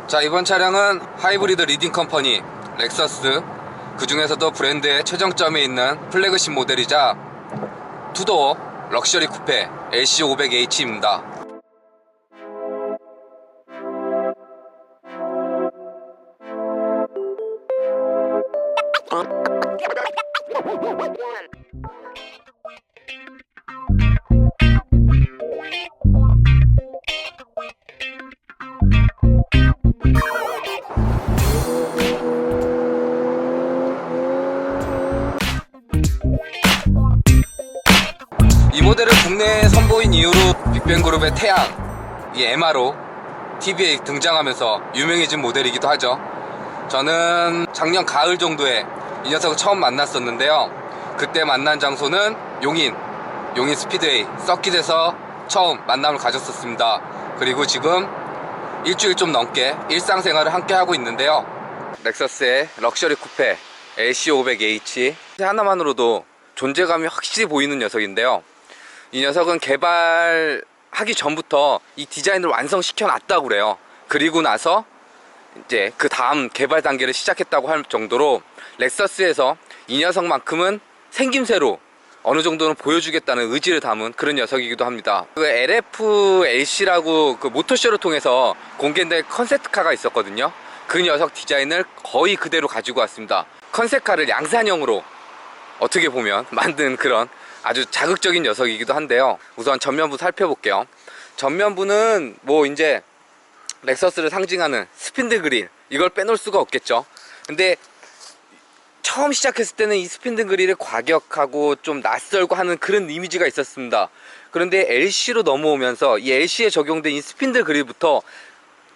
자, 이번 차량은 하이브리드 리딩 컴퍼니 렉서스, 그 중에서도 브랜드의 최정점에 있는 플래그십 모델이자 투도어 럭셔리 쿠페 LC500H입니다. 이 모델을 국내에 선보인 이후로 빅뱅그룹의 태양, 이 MRO TV에 등장하면서 유명해진 모델이기도 하죠. 저는 작년 가을 정도에 이 녀석을 처음 만났었는데요. 그때 만난 장소는 용인 스피드웨이 서킷에서 처음 만남을 가졌었습니다. 그리고 지금 일주일 좀 넘게 일상생활을 함께 하고 있는데요. 렉서스의 럭셔리 쿠페 LC500H 하나만으로도 존재감이 확실히 보이는 녀석인데요. 이 녀석은 개발하기 전부터 이 디자인을 완성시켜 놨다고 그래요. 그리고 나서 이제 그 다음 개발 단계를 시작했다고 할 정도로 렉서스에서 이 녀석만큼은 생김새로 어느 정도는 보여주겠다는 의지를 담은 그런 녀석이기도 합니다. 그 LFLC라고 그 모터쇼를 통해서 공개된 컨셉카가 있었거든요. 그 녀석 디자인을 거의 그대로 가지고 왔습니다. 컨셉카를 양산형으로 어떻게 보면 만든 그런 아주 자극적인 녀석이기도 한데요. 우선 전면부 살펴볼게요. 전면부는 뭐 이제 렉서스를 상징하는 스핀들 그릴, 이걸 빼놓을 수가 없겠죠. 근데 처음 시작했을 때는 이 스핀들 그릴이 과격하고 좀 낯설고 하는 그런 이미지가 있었습니다. 그런데 LC로 넘어오면서 이 LC에 적용된 이 스핀들 그릴부터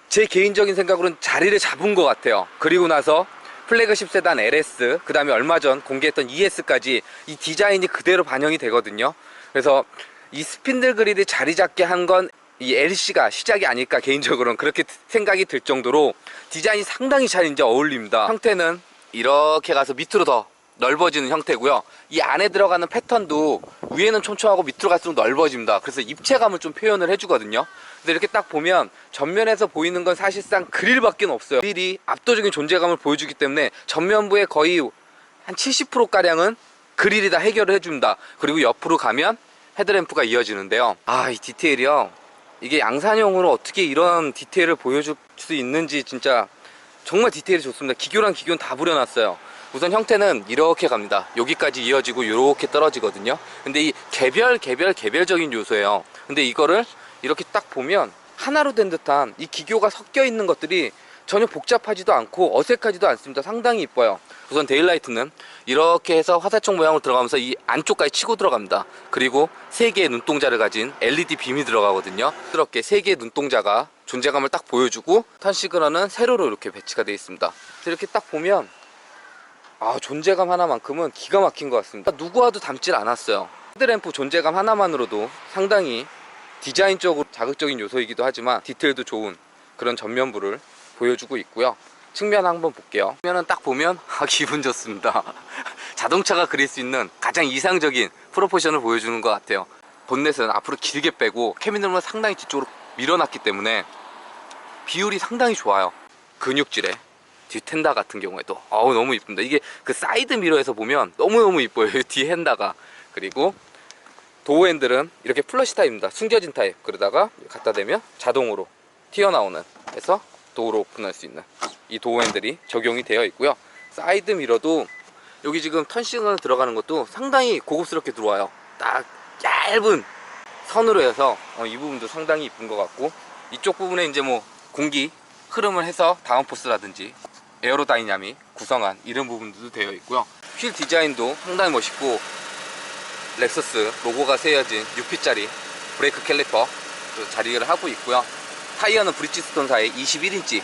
제 개인적인 생각으로는 자리를 잡은 것 같아요. 그리고 나서 플래그십 세단 LS, 그 다음에 얼마 전 공개했던 ES까지 이 디자인이 그대로 반영이 되거든요. 그래서 이 스핀들 그릴이 자리 잡게 한 건 이 LC가 시작이 아닐까, 개인적으로는 그렇게 생각이 들 정도로 디자인이 상당히 잘 이제 어울립니다. 형태는 이렇게 가서 밑으로 더 넓어지는 형태고요. 이 안에 들어가는 패턴도 위에는 촘촘하고 밑으로 갈수록 넓어집니다. 그래서 입체감을 좀 표현을 해주거든요. 근데 이렇게 딱 보면 전면에서 보이는 건 사실상 그릴밖에 없어요. 그릴이 압도적인 존재감을 보여주기 때문에 전면부의 거의 한 70%가량은 그릴이 다 해결을 해줍니다. 그리고 옆으로 가면 헤드램프가 이어지는데요. 이 디테일이요, 이게 양산형으로 어떻게 이런 디테일을 보여줄 수 있는지 진짜 정말 디테일이 좋습니다. 기교랑 기교는 다 부려놨어요. 우선 형태는 이렇게 갑니다. 여기까지 이어지고 이렇게 떨어지거든요. 근데 이 개별적인 요소예요. 근데 이거를 이렇게 딱 보면 하나로 된 듯한 이 기교가 섞여 있는 것들이 전혀 복잡하지도 않고 어색하지도 않습니다. 상당히 이뻐요. 우선 데일라이트는 이렇게 해서 화살촉 모양으로 들어가면서 이 안쪽까지 치고 들어갑니다. 그리고 3개의 눈동자를 가진 LED 빔이 들어가거든요. 이렇게 3개의 눈동자가 존재감을 딱 보여주고, 턴 시그널은 세로로 이렇게 배치가 되어 있습니다. 그래서 이렇게 딱 보면 존재감 하나만큼은 기가 막힌 것 같습니다. 누구와도 닮질 않았어요. 헤드램프 존재감 하나만으로도 상당히 디자인적으로 자극적인 요소이기도 하지만 디테일도 좋은 그런 전면부를 보여주고 있고요. 측면 한번 볼게요. 측면은 딱 보면 기분 좋습니다. 자동차가 그릴 수 있는 가장 이상적인 프로포션을 보여주는 것 같아요. 본넷은 앞으로 길게 빼고 캐비넷은 상당히 뒤쪽으로 밀어놨기 때문에 비율이 상당히 좋아요. 근육질의 뒷핸다 같은 경우에도 너무 이쁩니다. 이게 그 사이드 미러에서 보면 너무너무 이뻐요. 뒤 핸다가. 그리고 도어 핸들은 이렇게 플러시 타입입니다. 숨겨진 타입. 그러다가 갖다 대면 자동으로 튀어나오는 해서 도어로 오픈할 수 있는 이 도어 핸들이 적용이 되어 있고요. 사이드 미러도 여기 지금 턴 시그널 들어가는 것도 상당히 고급스럽게 들어와요. 딱 얇은 선으로 해서 이 부분도 상당히 이쁜 것 같고, 이쪽 부분에 이제 뭐 공기 흐름을 해서 다운포스라든지 에어로다이나믹 구성한 이런 부분들도 되어 있고요. 휠 디자인도 상당히 멋있고, 렉서스 로고가 새겨진 6P짜리 브레이크 캘리퍼 자리를 하고 있고요. 타이어는 브리지스톤사의 21인치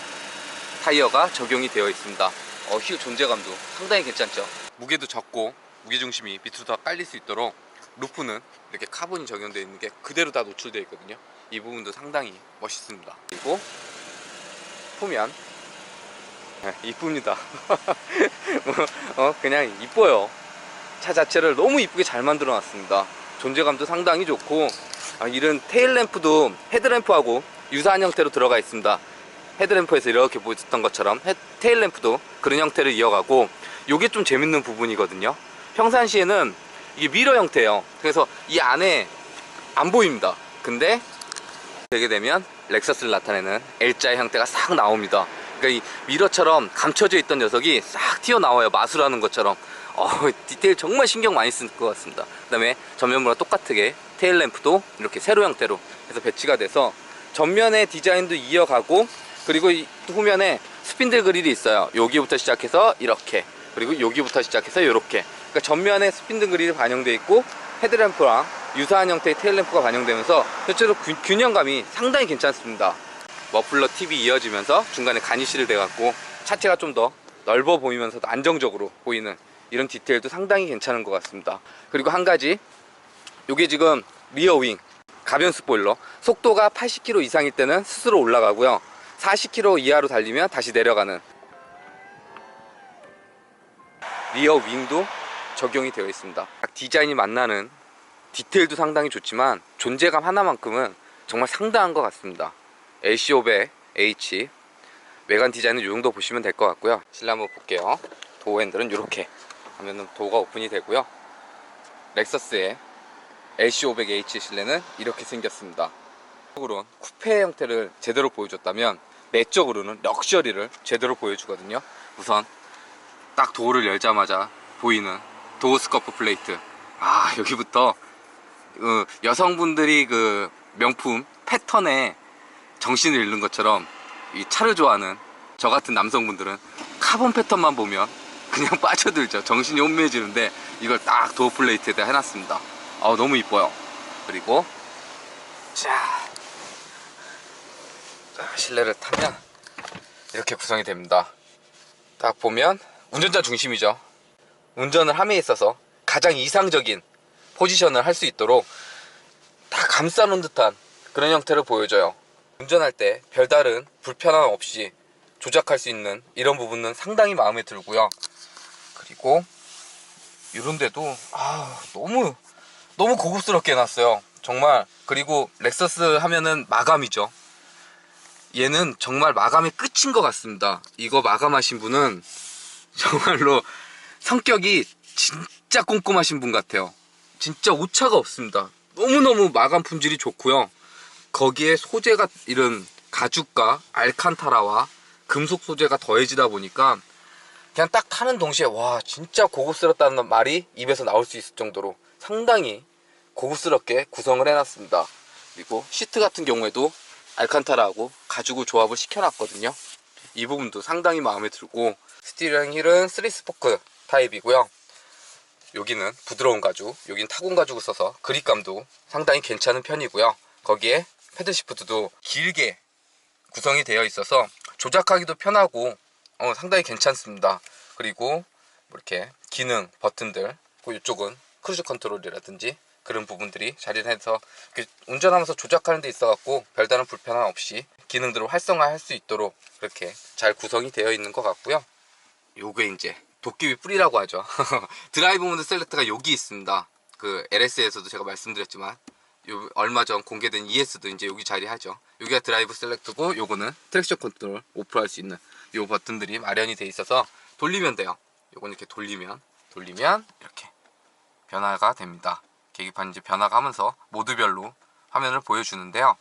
타이어가 적용이 되어 있습니다. 휠 존재감도 상당히 괜찮죠. 무게도 적고 무게중심이 밑으로 더 깔릴 수 있도록 루프는 이렇게 카본이 적용되어 있는 게 그대로 다 노출되어 있거든요. 이 부분도 상당히 멋있습니다. 그리고 보면 이쁩니다. 그냥 이뻐요. 차 자체를 너무 이쁘게 잘 만들어 놨습니다. 존재감도 상당히 좋고, 이런 테일램프도 헤드램프하고 유사한 형태로 들어가 있습니다. 헤드램프에서 이렇게 보였던 것처럼 테일램프도 그런 형태를 이어가고, 요게 좀 재밌는 부분이거든요. 평상시에는 이게 미러 형태예요. 그래서 이 안에 안 보입니다. 근데 되게 되면 렉서스를 나타내는 L자 형태가 싹 나옵니다. 그러니까 이 미러처럼 감춰져 있던 녀석이 싹 튀어나와요. 마술하는 것처럼. 디테일 정말 신경 많이 쓸 것 같습니다. 그 다음에 전면부랑 똑같게 테일램프도 이렇게 세로 형태로 해서 배치가 돼서 전면의 디자인도 이어가고, 그리고 이 후면에 스핀들 그릴이 있어요. 여기부터 시작해서 이렇게, 그리고 여기부터 시작해서 이렇게. 그러니까 전면에 스핀들 그릴이 반영되어 있고 헤드램프랑 유사한 형태의 테일램프가 반영되면서 전체로 균형감이 상당히 괜찮습니다. 머플러 팁이 이어지면서 중간에 가니쉬를 대갖고 차체가 좀 더 넓어 보이면서도 안정적으로 보이는 이런 디테일도 상당히 괜찮은 것 같습니다. 그리고 한 가지, 요게 지금 리어윙 가변 스포일러, 속도가 80km 이상일 때는 스스로 올라가고요, 40km 이하로 달리면 다시 내려가는 리어윙도 적용이 되어 있습니다. 디자인이 만나는 디테일도 상당히 좋지만 존재감 하나만큼은 정말 상당한 것 같습니다. LC500H 외관 디자인은 이 정도 보시면 될 것 같고요. 실내 한번 볼게요. 도어 핸들은 이렇게 하면은 도어가 오픈이 되고요. 렉서스의 LC500H 실내는 이렇게 생겼습니다. 쪽으로는 쿠페 형태를 제대로 보여줬다면 내적으로는 럭셔리를 제대로 보여주거든요. 우선 딱 도어를 열자마자 보이는 도어 스커프 플레이트. 여기부터 여성분들이 그 명품 패턴에 정신을 잃는 것처럼 이 차를 좋아하는 저 같은 남성분들은 카본 패턴만 보면 그냥 빠져들죠. 정신이 혼미해지는데 이걸 딱 도어 플레이트에다 해놨습니다. 너무 이뻐요. 그리고 자, 실내를 타면 이렇게 구성이 됩니다. 딱 보면 운전자 중심이죠. 운전을 함에 있어서 가장 이상적인 포지션을 할 수 있도록 다 감싸놓은 듯한 그런 형태를 보여줘요. 운전할 때 별다른 불편함 없이 조작할 수 있는 이런 부분은 상당히 마음에 들고요. 그리고 이런데도 너무 고급스럽게 해놨어요. 정말. 그리고 렉서스 하면은 마감이죠. 얘는 정말 마감의 끝인 것 같습니다. 이거 마감하신 분은 정말로 성격이 진짜 꼼꼼하신 분 같아요. 진짜 오차가 없습니다. 너무너무 마감 품질이 좋고요. 거기에 소재가 이런 가죽과 알칸타라와 금속 소재가 더해지다 보니까 그냥 딱 타는 동시에 와, 진짜 고급스럽다는 말이 입에서 나올 수 있을 정도로 상당히 고급스럽게 구성을 해놨습니다. 그리고 시트 같은 경우에도 알칸타라하고 가죽을 조합을 시켜놨거든요. 이 부분도 상당히 마음에 들고, 스티어링 휠은 3스포크 타입이고요. 여기는 부드러운 가죽, 여기는 타공 가죽을 써서 그립감도 상당히 괜찮은 편이고요. 거기에 패들 시프트도 길게 구성이 되어 있어서 조작하기도 편하고 상당히 괜찮습니다. 그리고 이렇게 기능 버튼들, 이쪽은 크루즈 컨트롤이라든지 그런 부분들이 자리를 해서 운전하면서 조작하는 데 있어 갖고 별다른 불편함 없이 기능들을 활성화할 수 있도록 그렇게 잘 구성이 되어 있는 것 같고요. 요게 이제 도깨비 뿔이라고 하죠. 드라이브 모드 셀렉트가 여기 있습니다. 그 LS에서도 제가 말씀드렸지만 얼마 전 공개된 ES도 이제 여기 자리하죠. 여기가 드라이브 셀렉트고, 요거는 트랙션 컨트롤 오프할 수 있는 요 버튼들이 마련이 돼 있어서 돌리면 돼요. 요건 이렇게 돌리면 이렇게 변화가 됩니다. 계기판 이제 변화가 하면서 모드별로 화면을 보여주는데요.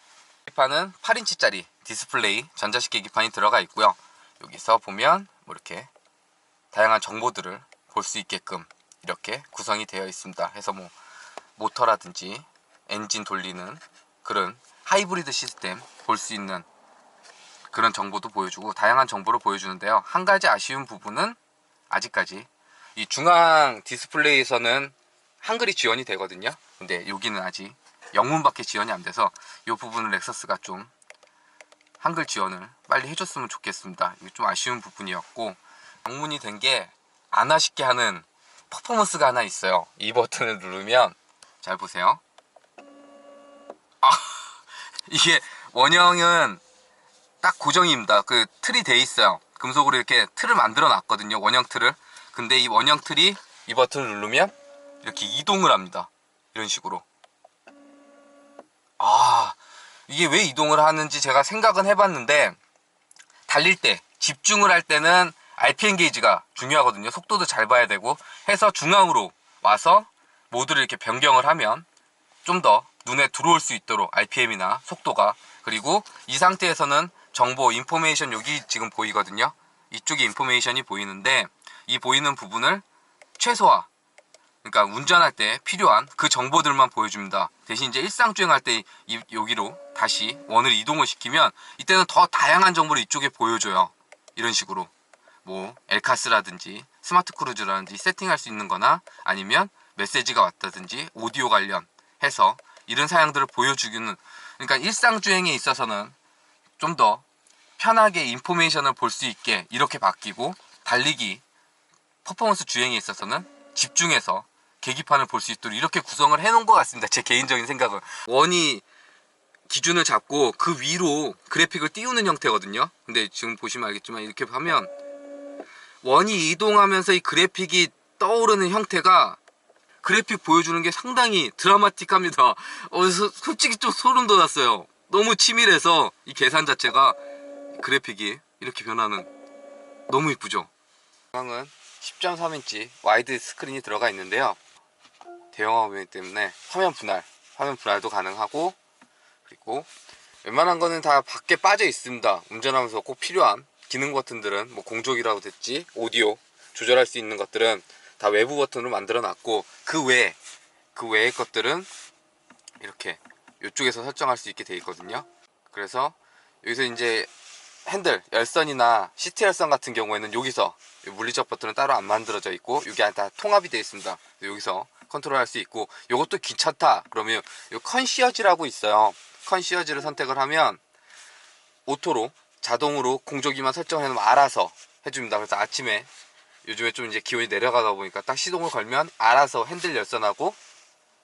계기판은 8인치짜리 디스플레이 전자식 계기판이 들어가 있고요. 여기서 보면 이렇게 다양한 정보들을 볼 수 있게끔 이렇게 구성이 되어 있습니다. 해서 모터라든지 엔진 돌리는 그런 하이브리드 시스템 볼 수 있는 그런 정보도 보여주고 다양한 정보를 보여주는데요. 한 가지 아쉬운 부분은 아직까지 이 중앙 디스플레이에서는 한글이 지원이 되거든요. 근데 여기는 아직 영문밖에 지원이 안 돼서 이 부분을 렉서스가 좀 한글 지원을 빨리 해줬으면 좋겠습니다. 이게 좀 아쉬운 부분이었고, 방문이 된 게 안 아쉽게 하는 퍼포먼스가 하나 있어요. 이 버튼을 누르면 잘 보세요. 이게 원형은 딱 고정입니다. 그 틀이 돼 있어요. 금속으로 이렇게 틀을 만들어 놨거든요. 원형 틀을. 근데 이 원형 틀이 이 버튼을 누르면 이렇게 이동을 합니다. 이런 식으로. 이게 왜 이동을 하는지 제가 생각은 해봤는데, 달릴 때 집중을 할 때는 RPM 게이지가 중요하거든요. 속도도 잘 봐야 되고 해서 중앙으로 와서 모드를 이렇게 변경을 하면 좀 더 눈에 들어올 수 있도록 RPM이나 속도가, 그리고 이 상태에서는 정보 인포메이션 여기 지금 보이거든요. 이쪽에 인포메이션이 보이는데 이 보이는 부분을 최소화, 그러니까 운전할 때 필요한 그 정보들만 보여줍니다. 대신 이제 일상주행할 때 여기로 다시 원을 이동을 시키면 이때는 더 다양한 정보를 이쪽에 보여줘요. 이런 식으로 뭐 엘카스라든지 스마트 크루즈라든지 세팅할 수 있는 거나 아니면 메시지가 왔다든지 오디오 관련해서 이런 사양들을 보여주기는, 그러니까 일상주행에 있어서는 좀 더 편하게 인포메이션을 볼 수 있게 이렇게 바뀌고, 달리기 퍼포먼스 주행에 있어서는 집중해서 계기판을 볼 수 있도록 이렇게 구성을 해 놓은 것 같습니다. 제 개인적인 생각은. 원이 기준을 잡고 그 위로 그래픽을 띄우는 형태거든요. 근데 지금 보시면 알겠지만 이렇게 하면 원이 이동하면서 이 그래픽이 떠오르는 형태가, 그래픽 보여주는 게 상당히 드라마틱합니다. 솔직히 좀 소름 돋았어요. 너무 치밀해서 이 계산 자체가, 그래픽이 이렇게 변하는, 너무 이쁘죠. 중앙은 10.3인치 와이드 스크린이 들어가 있는데요. 대형화면이기 때문에 화면 분할도 가능하고, 그리고 웬만한 거는 다 밖에 빠져 있습니다. 운전하면서 꼭 필요한 기능 버튼들은 뭐 공조기라고 됐지, 오디오 조절할 수 있는 것들은 다 외부 버튼으로 만들어 놨고, 그 외의 것들은 이렇게 이쪽에서 설정할 수 있게 되어 있거든요. 그래서 여기서 이제 핸들 열선이나 시트 열선 같은 경우에는 여기서 물리적 버튼은 따로 안 만들어져 있고 여기 다 통합이 되어 있습니다. 여기서 컨트롤 할 수 있고, 이것도 귀찮다 그러면 이 컨시어지라고 있어요. 컨시어지를 선택을 하면 오토로 자동으로 공조기만 설정해 놓으면 알아서 해줍니다. 그래서 아침에 요즘에 좀 이제 기온이 내려가다 보니까 딱 시동을 걸면 알아서 핸들 열선하고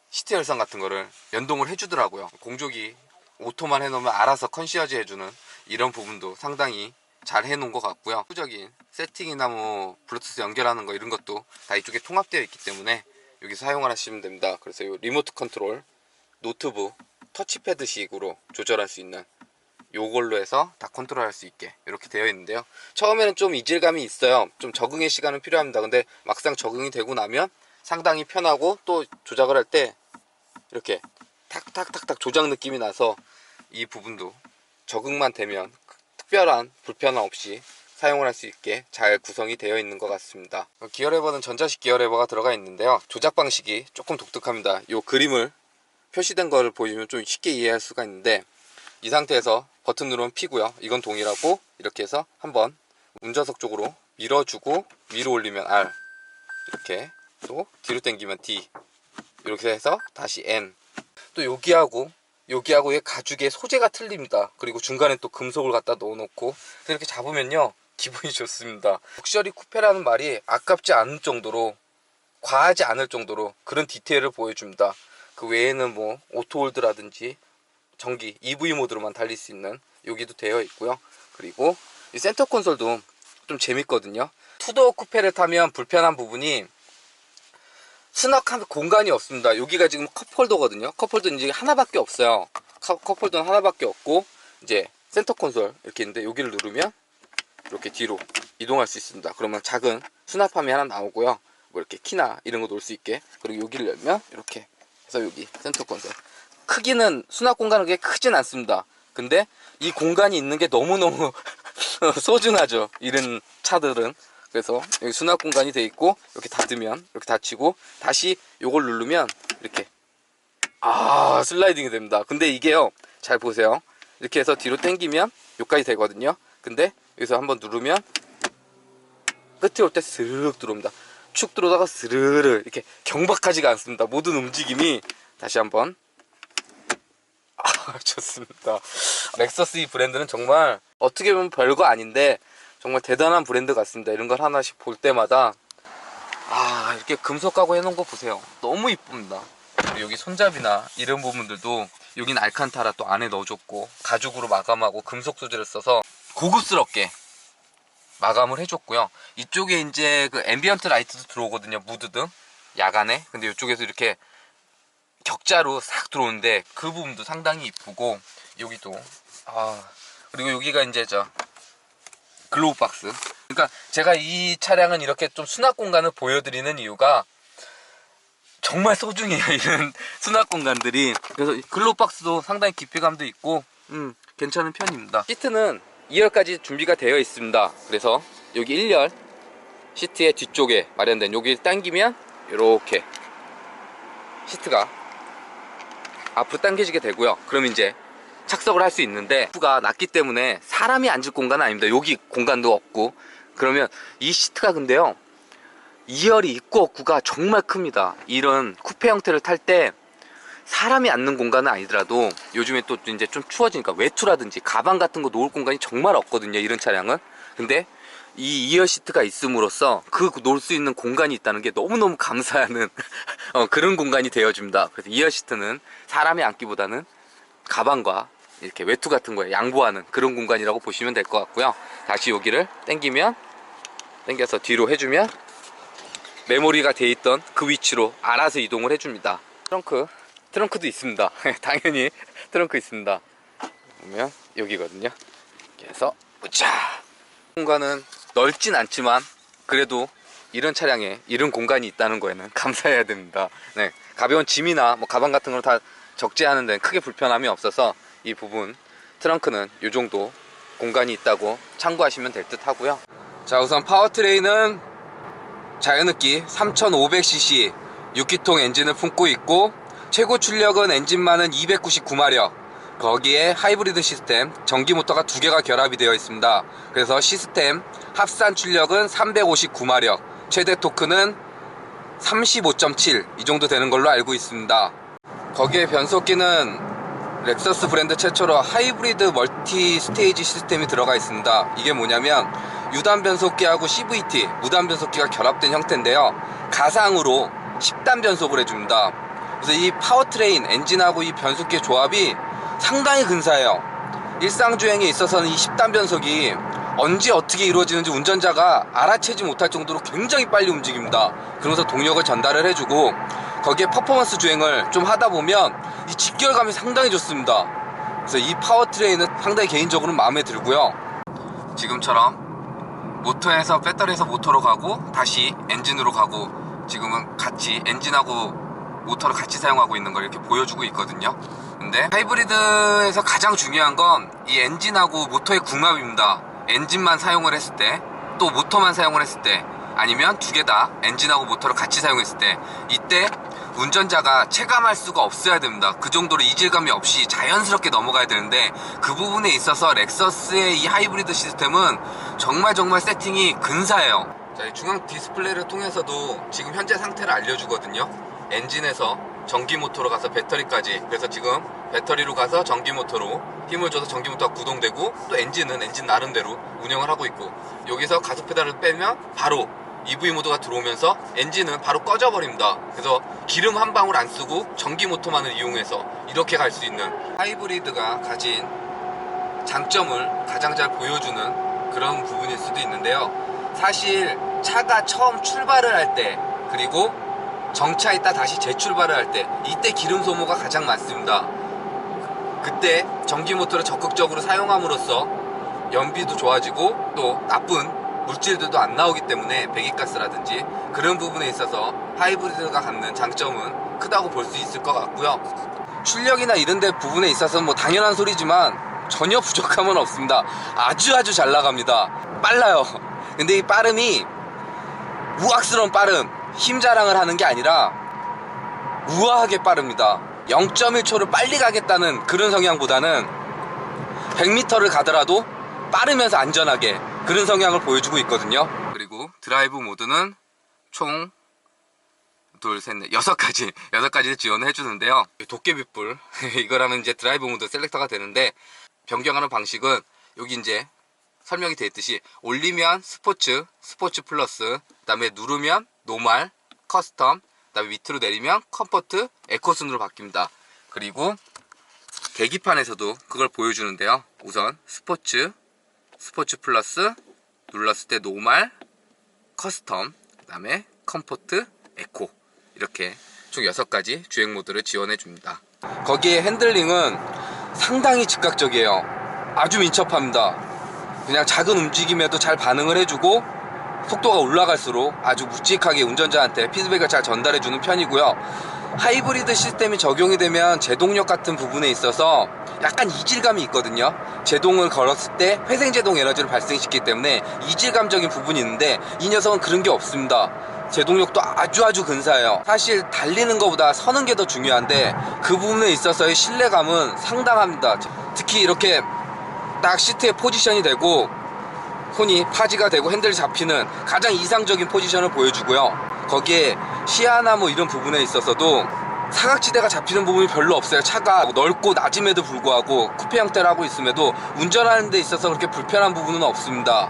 시트 열선 같은 거를 연동을 해주더라고요. 공조기 오토만 해놓으면 알아서 컨시어지 해주는 이런 부분도 상당히 잘 해놓은 것 같고요. 후적인 세팅이나 뭐 블루투스 연결하는 거 이런 것도 다 이쪽에 통합되어 있기 때문에 여기서 사용을 하시면 됩니다. 그래서 이 리모트 컨트롤 노트북 터치패드식으로 조절할 수 있는 요걸로 해서 다 컨트롤 할 수 있게 이렇게 되어 있는데요. 처음에는 좀 이질감이 있어요. 좀 적응의 시간은 필요합니다. 근데 막상 적응이 되고 나면 상당히 편하고, 또 조작을 할 때 이렇게 탁탁탁탁 조작 느낌이 나서 이 부분도 적응만 되면 특별한 불편함 없이 사용을 할 수 있게 잘 구성이 되어 있는 것 같습니다. 기어레버는 전자식 기어레버가 들어가 있는데요. 조작 방식이 조금 독특합니다. 이 그림을 표시된 거를 보시면 좀 쉽게 이해할 수가 있는데, 이 상태에서 버튼 누르면 P고요. 이건 동일하고, 이렇게 해서 한번 운전석 쪽으로 밀어주고 위로 올리면 R, 이렇게 또 뒤로 당기면 D, 이렇게 해서 다시 N. 또 여기하고의 가죽의 소재가 틀립니다. 그리고 중간에 또 금속을 갖다 넣어놓고, 이렇게 잡으면요 기분이 좋습니다. 럭셔리 쿠페라는 말이 아깝지 않을 정도로, 과하지 않을 정도로 그런 디테일을 보여줍니다. 그 외에는 뭐 오토홀드라든지 전기 EV 모드로만 달릴 수 있는 여기도 되어 있고요. 그리고 이 센터 콘솔도 좀 재밌거든요. 투도어 쿠페를 타면 불편한 부분이 수납할 공간이 없습니다. 여기가 지금 컵홀더거든요. 컵홀더는 이제 하나밖에 없어요. 컵홀더는 하나밖에 없고, 이제 센터 콘솔 이렇게 있는데 여기를 누르면 이렇게 뒤로 이동할 수 있습니다. 그러면 작은 수납함이 하나 나오고요. 뭐 이렇게 키나 이런 거 놓을 수 있게. 그리고 여기를 열면 이렇게 해서 여기 센터 콘솔, 크기는 수납 공간은 그렇게 크진 않습니다. 근데 이 공간이 있는 게 너무너무 소중하죠, 이런 차들은. 그래서 여기 수납 공간이 돼 있고, 이렇게 닫으면 이렇게 닫히고, 다시 요걸 누르면 이렇게 슬라이딩이 됩니다. 근데 이게요, 잘 보세요. 이렇게 해서 뒤로 당기면 여기까지 되거든요. 근데 여기서 한번 누르면 끝에 올 때 스르륵 들어옵니다. 축 들어오다가 스르르 이렇게 경박하지가 않습니다. 모든 움직임이. 다시 한번. 좋습니다. 렉서스 이 브랜드는 정말 어떻게 보면 별거 아닌데 정말 대단한 브랜드 같습니다. 이런 걸 하나씩 볼 때마다 이렇게 금속 가구 해놓은 거 보세요. 너무 이쁩니다. 여기 손잡이나 이런 부분들도 여긴 알칸타라 또 안에 넣어줬고, 가죽으로 마감하고 금속 소재를 써서 고급스럽게 마감을 해줬고요. 이쪽에 이제 그 앰비언트 라이트도 들어오거든요. 무드등 야간에. 근데 이쪽에서 이렇게 격자로 싹 들어오는데 그 부분도 상당히 이쁘고, 여기도 그리고 여기가 이제 글로우 박스. 그러니까 제가 이 차량은 이렇게 좀 수납 공간을 보여드리는 이유가 정말 소중해요, 이런 수납 공간들이. 그래서 글로우 박스도 상당히 깊이감도 있고 괜찮은 편입니다. 시트는 2열까지 준비가 되어 있습니다. 그래서 여기 1열 시트의 뒤쪽에 마련된 여기 당기면 이렇게 시트가 앞으로 당겨지게 되고요. 그럼 이제 착석을 할 수 있는데 시트가 낮기 때문에 사람이 앉을 공간은 아닙니다. 여기 공간도 없고. 그러면 이 시트가 근데요 2열이 있고 없고가 정말 큽니다. 이런 쿠페 형태를 탈 때 사람이 앉는 공간은 아니더라도 요즘에 또 이제 좀 추워지니까 외투라든지 가방 같은 거 놓을 공간이 정말 없거든요, 이런 차량은. 근데 이 2열 시트가 있음으로써 그 놓을 수 있는 공간이 있다는 게 너무너무 감사하는 그런 공간이 되어줍니다. 그래서 2열 시트는 사람이 앉기보다는 가방과 이렇게 외투 같은 거에 양보하는 그런 공간이라고 보시면 될 것 같고요. 다시 여기를 당겨서 뒤로 해주면 메모리가 돼 있던 그 위치로 알아서 이동을 해줍니다. 트렁크도 있습니다. 당연히 트렁크 있습니다. 보면 여기거든요. 그래서 우차! 공간은 넓진 않지만 그래도 이런 차량에 이런 공간이 있다는 거에는 감사해야 됩니다. 네, 가벼운 짐이나 뭐 가방 같은 걸 다 적재하는 데는 크게 불편함이 없어서 이 부분 트렁크는 이 정도 공간이 있다고 참고하시면 될 듯 하고요. 자, 우선 파워트레인은 자연흡기 3500cc 6기통 엔진을 품고 있고 최고 출력은 엔진만은 299마력, 거기에 하이브리드 시스템 전기 모터가 2개가 결합이 되어 있습니다. 그래서 시스템 합산 출력은 359마력, 최대 토크는 35.7 이 정도 되는 걸로 알고 있습니다. 거기에 변속기는 렉서스 브랜드 최초로 하이브리드 멀티 스테이지 시스템이 들어가 있습니다. 이게 뭐냐면 유단 변속기하고 CVT 무단 변속기가 결합된 형태인데요, 가상으로 10단 변속을 해줍니다. 그래서 이 파워트레인 엔진하고 이 변속기의 조합이 상당히 근사해요. 일상주행에 있어서는 이 10단 변속이 언제 어떻게 이루어지는지 운전자가 알아채지 못할 정도로 굉장히 빨리 움직입니다. 그러면서 동력을 전달을 해주고 거기에 퍼포먼스 주행을 좀 하다 보면 이 직결감이 상당히 좋습니다. 그래서 이 파워트레인은 상당히 개인적으로는 마음에 들고요. 지금처럼 모터에서 배터리에서 모터로 가고 다시 엔진으로 가고 지금은 같이 엔진하고 모터를 같이 사용하고 있는 걸 이렇게 보여주고 있거든요. 근데 하이브리드에서 가장 중요한 건 이 엔진하고 모터의 궁합입니다. 엔진만 사용을 했을 때, 또 모터만 사용을 했을 때, 아니면 두 개 다 엔진하고 모터를 같이 사용했을 때, 이때 운전자가 체감할 수가 없어야 됩니다. 그 정도로 이질감이 없이 자연스럽게 넘어가야 되는데 그 부분에 있어서 렉서스의 이 하이브리드 시스템은 정말 세팅이 근사해요. 자, 이 중앙 디스플레이를 통해서도 지금 현재 상태를 알려주거든요. 엔진에서 전기 모터로 가서 배터리까지, 그래서 지금 배터리로 가서 전기 모터로 힘을 줘서 전기 모터가 구동되고, 또 엔진은 엔진 나름대로 운영을 하고 있고, 여기서 가속 페달을 빼면 바로 EV 모드가 들어오면서 엔진은 바로 꺼져버립니다. 그래서 기름 한 방울 안 쓰고 전기 모터만을 이용해서 이렇게 갈 수 있는 하이브리드가 가진 장점을 가장 잘 보여주는 그런 부분일 수도 있는데요. 사실 차가 처음 출발을 할 때, 그리고 정차했다 다시 재출발을 할 때, 이때 기름 소모가 가장 많습니다. 그때 전기 모터를 적극적으로 사용함으로써 연비도 좋아지고 또 나쁜 물질들도 안 나오기 때문에 배기가스라든지 그런 부분에 있어서 하이브리드가 갖는 장점은 크다고 볼 수 있을 것 같고요. 출력이나 이런 데 부분에 있어서는 뭐 당연한 소리지만 전혀 부족함은 없습니다. 아주 잘 나갑니다. 빨라요. 근데 이 빠름이 우악스러운 빠름, 힘 자랑을 하는 게 아니라 우아하게 빠릅니다. 0.1초를 빨리 가겠다는 그런 성향보다는 100m를 가더라도 빠르면서 안전하게 그런 성향을 보여주고 있거든요. 그리고 드라이브 모드는 총 둘, 셋, 넷, 6가지를 지원을 해주는데요. 도깨비불 이거라면 이제 드라이브 모드 셀렉터가 되는데, 변경하는 방식은 여기 이제 설명이 되어 있듯이 올리면 스포츠 플러스, 그 다음에 누르면 노멀, 커스텀, 그 다음에 밑으로 내리면 컴포트, 에코 순으로 바뀝니다. 그리고 계기판에서도 그걸 보여주는데요. 우선 스포츠 플러스, 눌렀을 때 노멀, 커스텀, 그 다음에 컴포트, 에코, 이렇게 총 6가지 주행 모드를 지원해 줍니다. 거기에 핸들링은 상당히 즉각적이에요. 아주 민첩합니다. 그냥 작은 움직임에도 잘 반응을 해주고 속도가 올라갈수록 아주 묵직하게 운전자한테 피드백을 잘 전달해주는 편이고요. 하이브리드 시스템이 적용이 되면 제동력 같은 부분에 있어서 약간 이질감이 있거든요. 제동을 걸었을 때 회생제동 에너지를 발생시키기 때문에 이질감적인 부분이 있는데 이 녀석은 그런 게 없습니다. 제동력도 아주 근사해요. 사실 달리는 것보다 서는 게 더 중요한데 그 부분에 있어서의 신뢰감은 상당합니다. 특히 이렇게 딱 시트에 포지션이 되고 손이 파지가 되고 핸들이 잡히는 가장 이상적인 포지션을 보여주고요. 거기에 시야나 뭐 이런 부분에 있어서도 사각지대가 잡히는 부분이 별로 없어요. 차가 넓고 낮음에도 불구하고 쿠페 형태를 하고 있음에도 운전하는 데 있어서 그렇게 불편한 부분은 없습니다.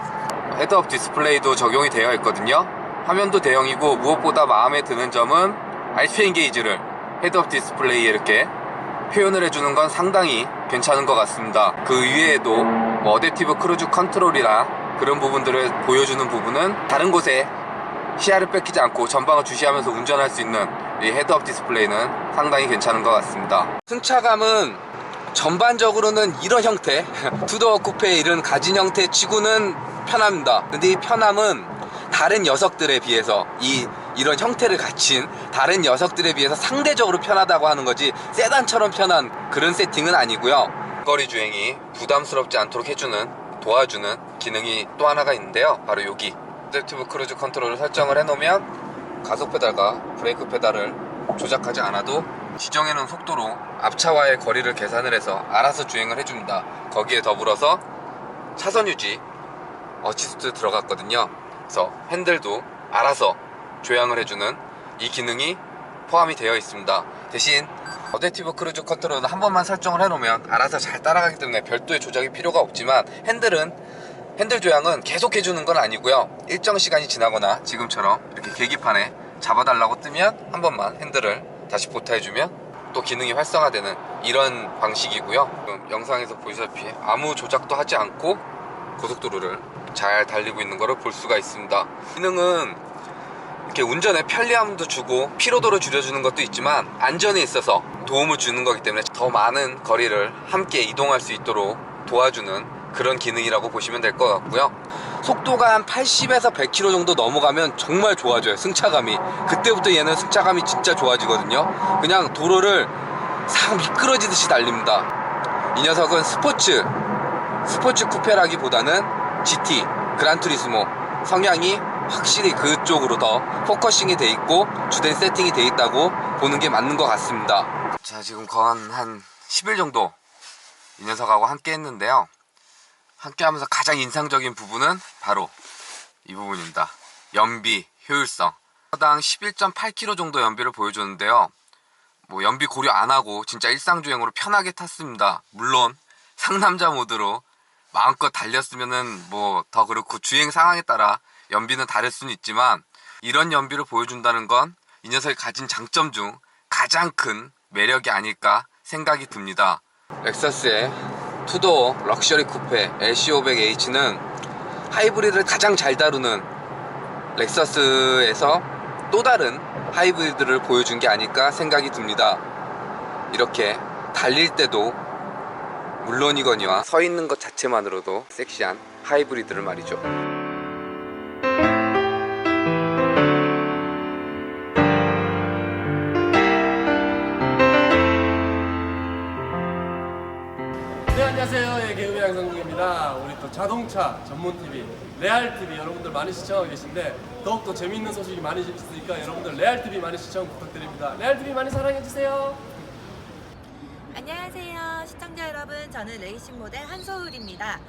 헤드업 디스플레이도 적용이 되어 있거든요. 화면도 대형이고 무엇보다 마음에 드는 점은 RPM 게이지를 헤드업 디스플레이에 이렇게 표현을 해주는 건 상당히 괜찮은 것 같습니다. 그 위에도 뭐 어댑티브 크루즈 컨트롤이나 그런 부분들을 보여주는 부분은 다른 곳에 시야를 뺏기지 않고 전방을 주시하면서 운전할 수 있는 이 헤드업 디스플레이는 상당히 괜찮은 것 같습니다. 승차감은 전반적으로는 이런 형태 투도어 쿠페 이런 가진 형태 치고는 편합니다. 근데 이 편함은 다른 녀석들에 비해서 이런 형태를 갖춘 다른 녀석들에 비해서 상대적으로 편하다고 하는 거지 세단처럼 편한 그런 세팅은 아니고요. 거리 주행이 부담스럽지 않도록 해주는 도와주는 기능이 또 하나가 있는데요. 바로 여기 어댑티브 크루즈 컨트롤을 설정을 해놓으면 가속 페달과 브레이크 페달을 조작하지 않아도 지정해 놓은 속도로 앞차와의 거리를 계산을 해서 알아서 주행을 해줍니다. 거기에 더불어서 차선 유지 어시스트 들어갔거든요. 그래서 핸들도 알아서 조향을 해주는 이 기능이 포함이 되어 있습니다. 대신 어댑티브 크루즈 컨트롤은 한 번만 설정을 해놓으면 알아서 잘 따라가기 때문에 별도의 조작이 필요가 없지만 핸들 조향은 계속 해주는 건 아니고요. 일정 시간이 지나거나 지금처럼 이렇게 계기판에 잡아달라고 뜨면 한 번만 핸들을 다시 보타해주면 또 기능이 활성화되는 이런 방식이고요. 지금 영상에서 보시다시피 아무 조작도 하지 않고 고속도로를 잘 달리고 있는 것을 볼 수가 있습니다. 기능은 이렇게 운전에 편리함도 주고 피로도를 줄여주는 것도 있지만 안전에 있어서 도움을 주는 거기 때문에 더 많은 거리를 함께 이동할 수 있도록 도와주는 그런 기능이라고 보시면 될 것 같고요. 속도가 한 80에서 100km 정도 넘어가면 정말 좋아져요. 승차감이. 그때부터 얘는 승차감이 진짜 좋아지거든요. 그냥 도로를 싹 미끄러지듯이 달립니다. 이 녀석은 스포츠 쿠페라기보다는 GT, 그란투리스모 성향이 확실히 그쪽으로 더 포커싱이 돼 있고 주된 세팅이 돼 있다고 보는 게 맞는 것 같습니다. 자, 지금 거의 한 10일 정도 이 녀석하고 함께 했는데요. 함께 하면서 가장 인상적인 부분은 바로 이 부분입니다. 연비, 효율성. 당 11.8km 정도 연비를 보여줬는데요. 뭐 연비 고려 안 하고 진짜 일상주행으로 편하게 탔습니다. 물론 상남자 모드로 마음껏 달렸으면은 뭐 더 그렇고 주행 상황에 따라 연비는 다를 수는 있지만 이런 연비를 보여준다는 건 이 녀석이 가진 장점 중 가장 큰 매력이 아닐까 생각이 듭니다. 렉서스의 투도어 럭셔리 쿠페 LC500H는 하이브리드를 가장 잘 다루는 렉서스에서 또 다른 하이브리드를 보여준 게 아닐까 생각이 듭니다. 이렇게 달릴 때도 물론이거니와 서 있는 것 자체만으로도 섹시한 하이브리드를 말이죠. 네, 안녕하세요. 예, 개그맨 양상국입니다. 우리 또 자동차 전문 TV 레알 TV 여러분들 많이 시청하고 계신데 더욱더 재미있는 소식이 많이 있으니까 여러분들 레알 TV 많이 시청 부탁드립니다. 레알 TV 많이 사랑해 주세요. 안녕하세요 시청자 여러분, 저는 레이싱 모델 한소울입니다.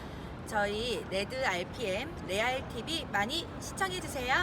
저희 레드 RPM 레알 TV 많이 시청해 주세요.